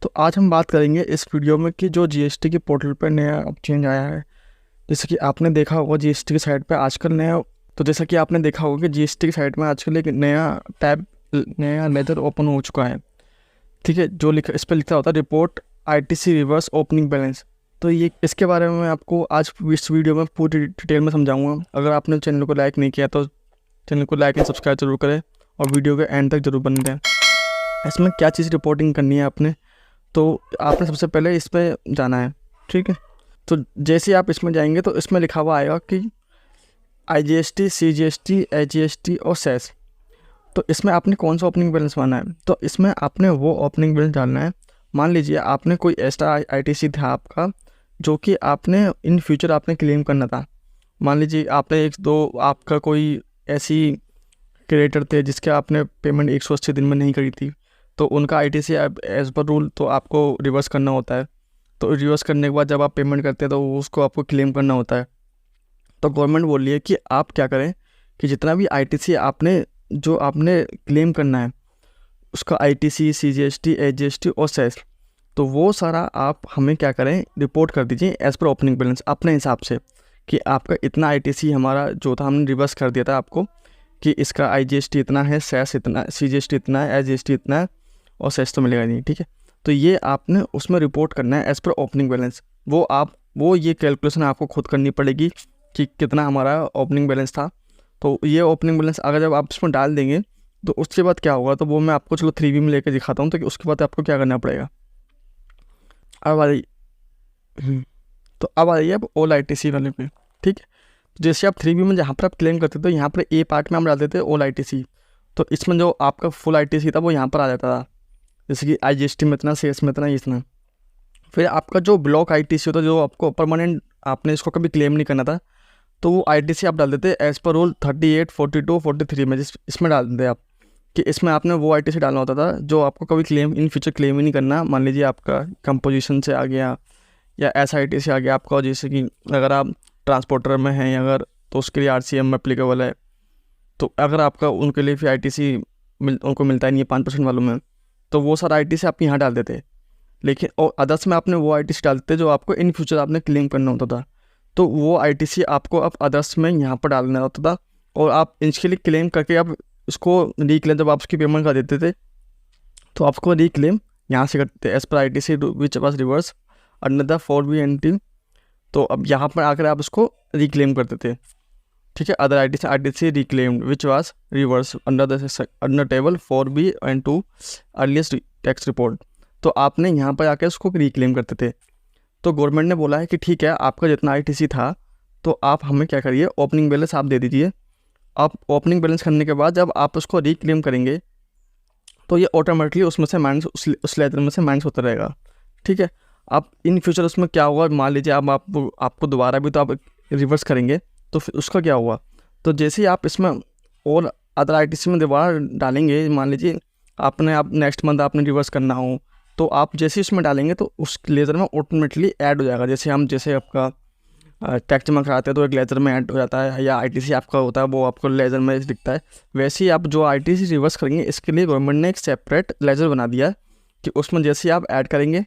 तो आज हम बात करेंगे इस वीडियो में कि जो जीएसटी के पोर्टल पर नया अब चेंज आया है। जैसे कि आपने देखा होगा जीएसटी की साइट पे आजकल नया तो जैसा कि आपने देखा होगा कि जीएसटी की साइट में आजकल एक नया टैब नया लेजर ओपन हो चुका है। ठीक है, जो लिखा इस पर लिखा होता है report ITC reverse opening balance. तो ये इसके बारे में मैं आपको आज इस वीडियो में पूरी डिटेल में समझाऊंगा। अगर आपने चैनल को लाइक नहीं किया तो चैनल को लाइक एंड सब्सक्राइब जरूर करें और वीडियो के एंड तक जरूर बने रहें। इसमें क्या चीज़ रिपोर्टिंग करनी है आपने, तो आपने सबसे पहले इस पर जाना है। ठीक है, तो जैसे आप इसमें जाएंगे तो इसमें लिखा हुआ आएगा कि आईजीएसटी, सीजीएसटी, एचजीएसटी और सेस। तो इसमें आपने कौन सा ओपनिंग बैलेंस माना है, तो इसमें आपने वो ओपनिंग बैलेंस डालना है। मान लीजिए आपने कोई ऐसा आईटीसी था आपका जो कि आपने इन फ्यूचर आपने क्लेम करना था। मान लीजिए आपने एक दो आपका कोई ऐसी क्रिएटर थे जिसके आपने पेमेंट 180 दिन में नहीं करी थी, तो उनका आईटीसी एज पर रूल तो आपको रिवर्स करना होता है। तो रिवर्स करने के बाद जब आप पेमेंट करते हैं तो उसको आपको क्लेम करना होता है। तो गवर्नमेंट बोल रही है कि आप क्या करें कि जितना भी आईटीसी आपने जो आपने क्लेम करना है उसका आईटीसी, सीजीएसटी, एचजीएसटी और सेस, तो वो सारा आप हमें क्या करें रिपोर्ट कर दीजिए एज पर ओपनिंग बैलेंस अपने हिसाब से कि आपका इतना आईटीसी हमारा जो था हमने रिवर्स कर दिया था आपको कि इसका आईजीएसटी इतना है, सेस इतना, सीजीएसटी इतना है, एचजीएसटी इतना है और सेस तो मिलेगा नहीं। ठीक है, तो ये आपने उसमें रिपोर्ट करना है एज पर ओपनिंग बैलेंस। वो ये कैलकुलेशन आपको खुद करनी पड़ेगी कि कितना हमारा ओपनिंग बैलेंस था। तो ये ओपनिंग बैलेंस अगर जब आप इसमें डाल देंगे तो उसके बाद क्या होगा, तो वो मैं आपको चलो 3B में लेकर दिखाता हूँ। तो उसके बाद आपको क्या करना पड़ेगा, अब आ रही तो अब आ रही है अब ऑल आईटीसी वाले पे। ठीक है, जैसे आप 3B में जहाँ पर आप क्लेम करते थे तो यहाँ पर ए पार्ट में हम डालते थे ऑल आईटीसी, तो इसमें जो आपका फुल आईटीसी था वो यहाँ पर आ जाता था। जैसे कि आईजीएसटी में इतना, सीएस में इतना। फिर आपका जो ब्लॉक आईटीसी होता है जो आपको परमानेंट आपने इसको कभी क्लेम नहीं करना था, तो वो आईटीसी आप डाल देते एज पर रूल 38, 42, 43 में इसमें डाल देते आप कि इसमें आपने वो आईटीसी डालना होता था जो आपको कभी क्लेम इन फ्यूचर क्लेम ही नहीं करना। मान लीजिए आपका कंपोजिशन से आ गया या ऐसा आईटीसी आ गया आपका, जैसे कि अगर आप ट्रांसपोर्टर में हैं अगर तो उसके लिए आरसीएम में एप्लीकेबल है। तो अगर आपका उनके लिए फिर आईटीसी उनको मिलता ही नहीं है 5% वालों में, तो वो सारा आईटीसी आप यहाँ डाल देते। लेकिन और अदर्स में आपने वो आईटीसी डालते जो आपको इन फ्यूचर आपने क्लेम करना होता था, तो वो आईटीसी आपको अब अदर्स में यहाँ पर डालना होता था और आप इसके लिए क्लेम करके आप उसको रीक्लेम जब आप उसकी पेमेंट कर देते थे तो आपको रीक्लेम यहाँ से करते थे as per ITC which was reverse under the 4B entry. तो अब यहाँ पर आकर आप उसको रिक्लेम करते थे। ठीक है, other ITC reclaimed which was reverse under table 4B and 2 earliest tax report. तो आपने यहाँ पर आकर उसको रिक्लेम करते थे। तो गवर्नमेंट ने बोला है कि ठीक है, आपका जितना आईटीसी था तो आप हमें क्या करिए ओपनिंग बैलेंस आप दे दीजिए। आप ओपनिंग बैलेंस करने के बाद जब आप उसको रिक्लेम करेंगे तो ये ऑटोमेटिकली उसमें से माइनस उस लेजर में से माइनस होता रहेगा। ठीक है, आप इन फ्यूचर उसमें क्या होगा, मान लीजिए अब आपको दोबारा भी तो आप रिवर्स करेंगे तो फिर उसका क्या हुआ, तो जैसे ही आप इसमें और अदर आईटीसी में दोबारा डालेंगे, मान लीजिए आप नेक्स्ट मंथ आपने रिवर्स करना हो तो आप जैसे ही उसमें डालेंगे तो उस लेज़र में ऑटोमेटिकली ऐड हो जाएगा। जैसे आपका टैक्स जमा कराते हैं तो एक लेज़र में ऐड हो जाता है, या आईटीसी आपका होता है वो आपको लेज़र में दिखता है। वैसे ही आप जो आईटीसी रिवर्स करेंगे इसके लिए गवर्नमेंट ने एक सेपरेट लेज़र बना दिया है कि उसमें जैसे ही आप ऐड करेंगे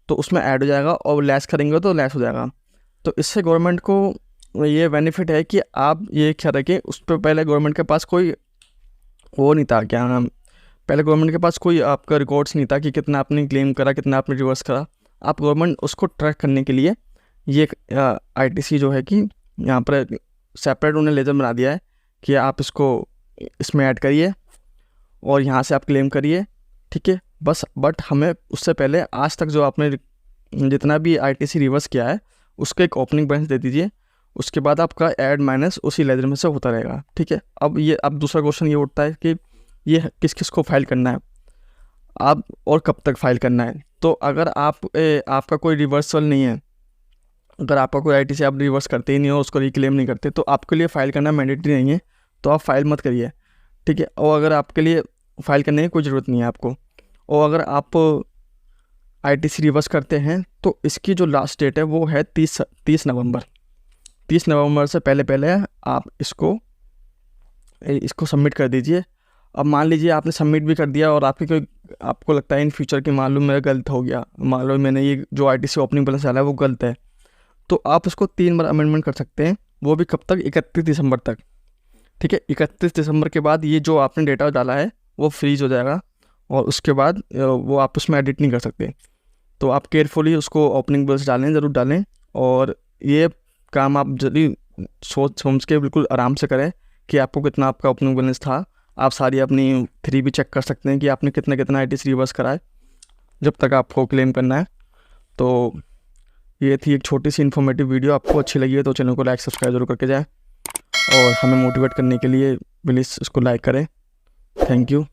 तो उसमें ऐड हो जाएगा और लेस करेंगे तो लेस हो जाएगा। तो इससे गवर्नमेंट को ये बेनिफिट है कि आप ये ख्याल रखें, उस पर पहले गवर्नमेंट के पास कोई वो नहीं था, क्या नाम, पहले गवर्नमेंट के पास कोई आपका रिकॉर्ड्स नहीं था कि कितना आपने क्लेम करा, कितना आपने रिवर्स करा। आप गवर्नमेंट उसको ट्रैक करने के लिए ये आईटीसी जो है कि यहाँ पर सेपरेट उन्हें लेजर बना दिया है कि आप इसको इसमें ऐड करिए और यहाँ से आप क्लेम करिए। ठीक है, बस बट हमें उससे पहले आज तक जो आपने जितना भी आईटीसी रिवर्स किया है उसके एक ओपनिंग बैलेंस दे दीजिए। उसके बाद आपका ऐड माइनस उसी लेजर में से होता रहेगा। ठीक है, अब दूसरा क्वेश्चन ये उठता है कि ये किस किस को फाइल करना है आप और कब तक फाइल करना है। तो अगर आपका कोई रिवर्सल नहीं है, अगर आपका कोई आईटीसी आप रिवर्स करते ही नहीं हो, उसको रिक्लेम नहीं करते, तो आपके लिए फ़ाइल करना मैंडेटरी नहीं है, तो आप फाइल मत करिए। ठीक है, और अगर आपके लिए फ़ाइल करने की कोई ज़रूरत नहीं है आपको, और अगर आप आईटीसी रिवर्स करते हैं तो इसकी जो लास्ट डेट है वो है 30 नवंबर। 30 नवंबर से पहले आप इसको सबमिट कर दीजिए। अब मान लीजिए आपने सबमिट भी कर दिया और आपको लगता है इन फ्यूचर कि मान लो मेरा गलत हो गया, मान लो मैंने ये जो ITC ओपनिंग बैलेंस डाला है वो गलत है, तो आप उसको 3 बार अमेंडमेंट कर सकते हैं। वो भी कब तक? 31 दिसंबर तक। ठीक है, 31 दिसंबर के बाद ये जो आपने डेटा डाला है वो फ्रीज हो जाएगा और उसके बाद वो आप उसमें एडिट नहीं कर सकते। तो आप केयरफुली उसको ओपनिंग बैलेंस डालें, ज़रूर डालें। और ये काम आप जल्दी सोच समझ के बिल्कुल आराम से करें कि आपको कितना आपका ओपनिंग बैलेंस था। आप सारी अपनी 3 भी चेक कर सकते हैं कि आपने कितना ITC रिवर्स करा है जब तक आपको क्लेम करना है। तो ये थी एक छोटी सी इन्फॉर्मेटिव वीडियो। आपको अच्छी लगी है तो चैनल को लाइक सब्सक्राइब जरूर करके जाएँ और हमें मोटिवेट करने के लिए प्लीज़ इसको लाइक करें। Thank you.